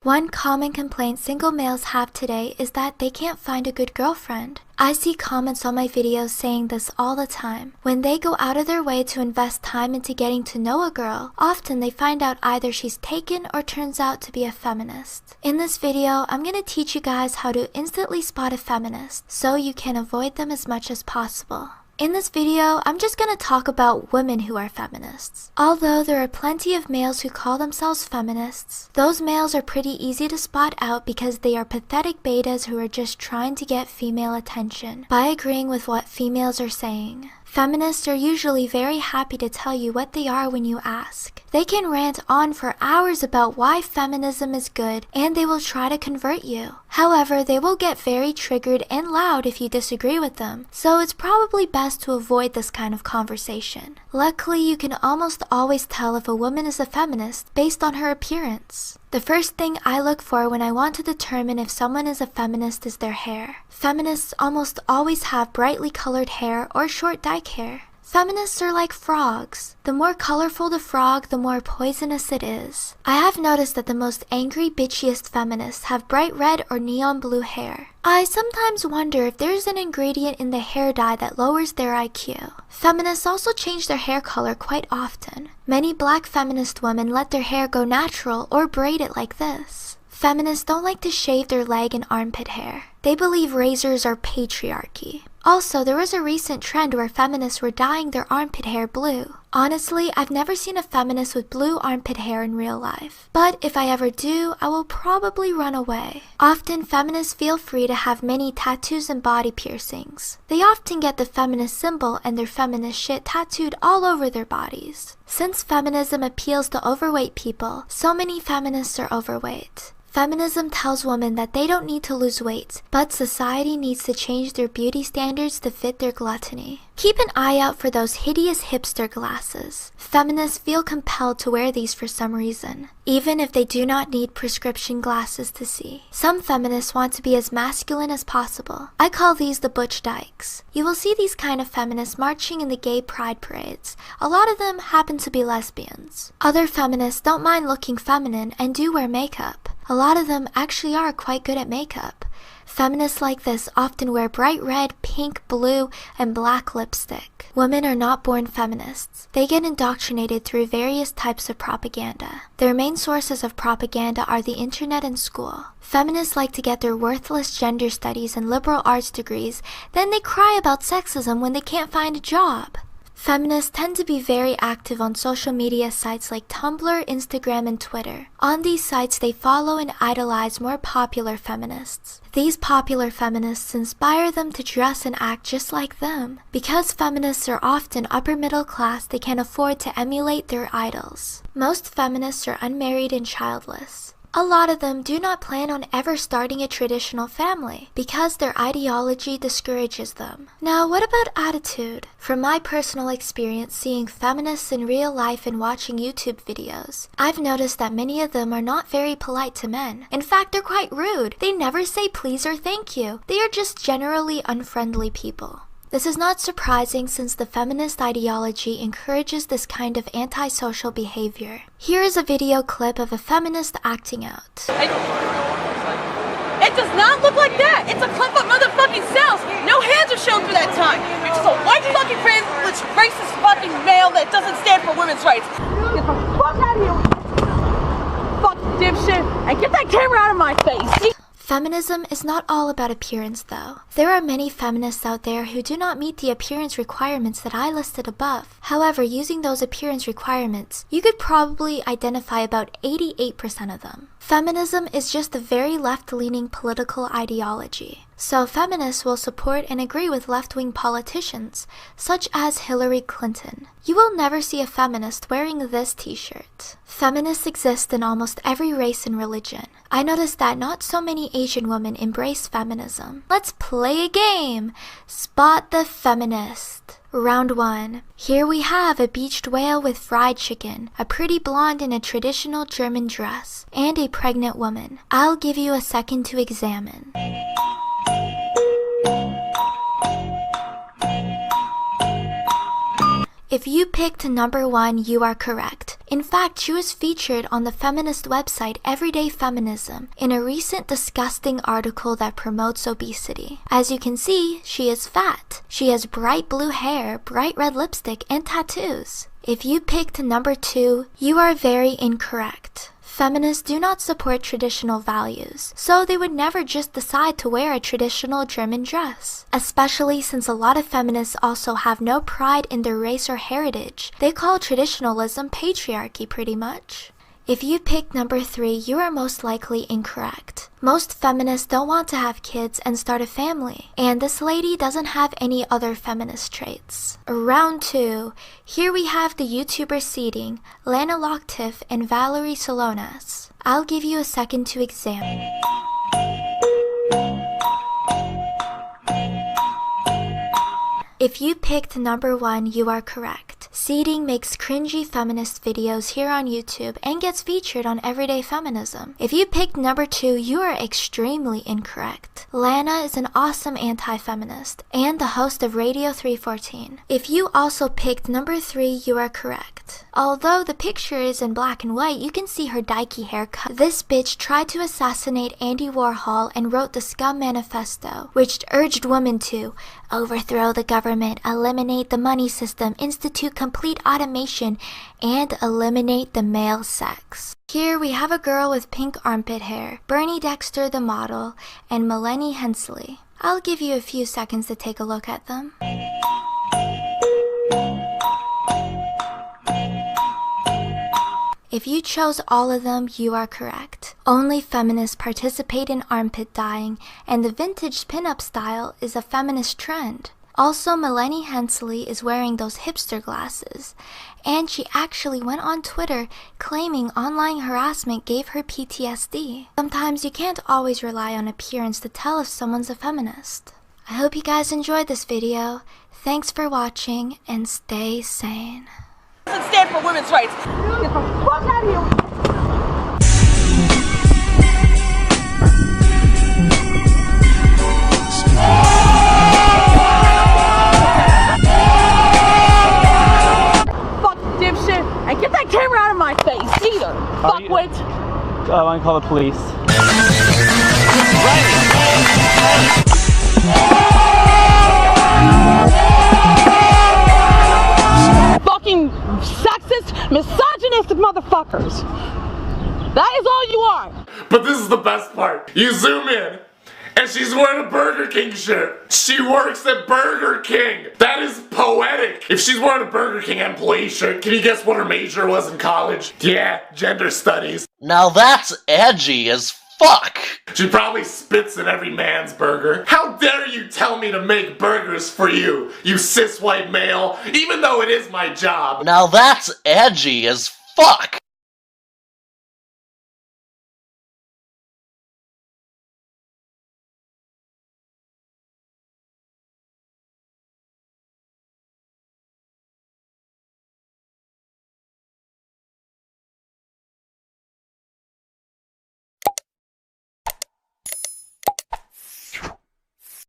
One common complaint single males have today is that they can't find a good girlfriend. I see comments on my videos saying this all the time. When they go out of their way to invest time into getting to know a girl, often they find out either she's taken or turns out to be a feminist. In this video, I'm going to teach you guys how to instantly spot a feminist so you can avoid them as much as possible. In this video, I'm just going to talk about women who are feminists. Although there are plenty of males who call themselves feminists, those males are pretty easy to spot out because they are pathetic betas who are just trying to get female attention by agreeing with what females are saying. Feminists are usually very happy to tell you what they are when you ask. They can rant on for hours about why feminism is good, and they will try to convert you. However, they will get very triggered and loud if you disagree with them, so it's probably best to avoid this kind of conversation. Luckily, you can almost always tell if a woman is a feminist based on her appearance. The first thing I look for when I want to determine if someone is a feminist is their hair. Feminists almost always have brightly colored hair or short dyke hair. Feminists are like frogs. The more colorful the frog, the more poisonous it is. I have noticed that the most angry, bitchiest feminists have bright red or neon blue hair. I sometimes wonder if there's an ingredient in the hair dye that lowers their IQ. Feminists also change their hair color quite often. Many black feminist women let their hair go natural or braid it like this. Feminists don't like to shave their leg and armpit hair. They believe razors are patriarchy. Also, there was a recent trend where feminists were dyeing their armpit hair blue. Honestly, I've never seen a feminist with blue armpit hair in real life. But if I ever do, I will probably run away. Often, feminists feel free to have many tattoos and body piercings. They often get the feminist symbol and their feminist shit tattooed all over their bodies. Since feminism appeals to overweight people, so many feminists are overweight. Feminism tells women that they don't need to lose weight, but society needs to change their beauty standards to fit their gluttony. Keep an eye out for those hideous hipster glasses. Feminists feel compelled to wear these for some reason, even if they do not need prescription glasses to see. Some feminists want to be as masculine as possible. I call these the butch dykes. You will see these kind of feminists marching in the gay pride parades. A lot of them happen to be lesbians. Other feminists don't mind looking feminine and do wear makeup. A lot of them actually are quite good at makeup. Feminists like this often wear bright red, pink, blue, and black lipstick. Women are not born feminists. They get indoctrinated through various types of propaganda. Their main sources of propaganda are the internet and school. Feminists like to get their worthless gender studies and liberal arts degrees, then they cry about sexism when they can't find a job. Feminists tend to be very active on social media sites like Tumblr, Instagram, and Twitter. On these sites, they follow and idolize more popular feminists. These popular feminists inspire them to dress and act just like them. Because feminists are often upper middle class, they can afford to emulate their idols. Most feminists are unmarried and childless. A lot of them do not plan on ever starting a traditional family because their ideology discourages them. Now, what about attitude? From my personal experience seeing feminists in real life and watching YouTube videos, I've noticed that many of them are not very polite to men. In fact, they're quite rude. They never say please or thank you. They are just generally unfriendly people. This is not surprising since the feminist ideology encourages this kind of antisocial behavior. Here is a video clip of a feminist acting out. It does not look like that! It's a clump of motherfucking cells! No hands are shown for that time! You're just a white fucking privileged racist fucking male that doesn't stand for women's rights! Get the fuck out of here! Fucking dipshit! And get that camera out of my face! Feminism is not all about appearance though. There are many feminists out there who do not meet the appearance requirements that I listed above. However, using those appearance requirements, you could probably identify about 88% of them. Feminism is just a very left-leaning political ideology. So feminists will support and agree with left-wing politicians, such as Hillary Clinton. You will never see a feminist wearing this t-shirt. Feminists exist in almost every race and religion. I noticed that not so many Asian women embrace feminism. Let's play a game! Spot the feminist. Round 1. Here we have a beached whale with fried chicken, a pretty blonde in a traditional German dress, and a pregnant woman. I'll give you a second to examine. If you picked number 1, you are correct. In fact, she was featured on the feminist website Everyday Feminism in a recent disgusting article that promotes obesity. As you can see, she is fat. She has bright blue hair, bright red lipstick, and tattoos. If you picked number 2, you are very incorrect. Feminists do not support traditional values, so they would never just decide to wear a traditional German dress. Especially since a lot of feminists also have no pride in their race or heritage. They call traditionalism patriarchy pretty much. If you picked number 3, you are most likely incorrect. Most feminists don't want to have kids and start a family, and this lady doesn't have any other feminist traits. Round 2. Here we have the YouTuber seeding, Lana Locktiff and Valerie Salonas. I'll give you a second to examine. If you picked number 1, you are correct. Seeding makes cringy feminist videos here on YouTube and gets featured on Everyday Feminism. If you picked number 2, you are extremely incorrect. Lana is an awesome anti-feminist and the host of Radio 314. If you also picked number 3, you are correct. Although the picture is in black and white, you can see her dykey haircut. This bitch tried to assassinate Andy Warhol and wrote the Scum Manifesto, which urged women to overthrow the government, eliminate the money system, institute complete automation, and eliminate the male sex. Here we have a girl with pink armpit hair, Bernie Dexter the model, and Melanie Hensley. I'll give you a few seconds to take a look at them. If you chose all of them, you are correct. Only feminists participate in armpit dyeing, and the vintage pinup style is a feminist trend. Also, Melanie Hensley is wearing those hipster glasses, and she actually went on Twitter claiming online harassment gave her PTSD. Sometimes you can't always rely on appearance to tell if someone's a feminist. I hope you guys enjoyed this video. Thanks for watching, and stay sane. Doesn't stand for women's rights. Get the fuck out of here. Fuck dipshit, and get that camera out of my face either. Fuckwit. I want to call the police. Fucking sexist, misogynistic motherfuckers. That is all you are. But this is the best part. You zoom in, and she's wearing a Burger King shirt. She works at Burger King. That is poetic. If she's wearing a Burger King employee shirt, can you guess what her major was in college? Yeah, gender studies. Now that's edgy as fuck. She probably spits in every man's burger. How dare you tell me to make burgers for you, you cis white male, even though it is my job. Now that's edgy as fuck.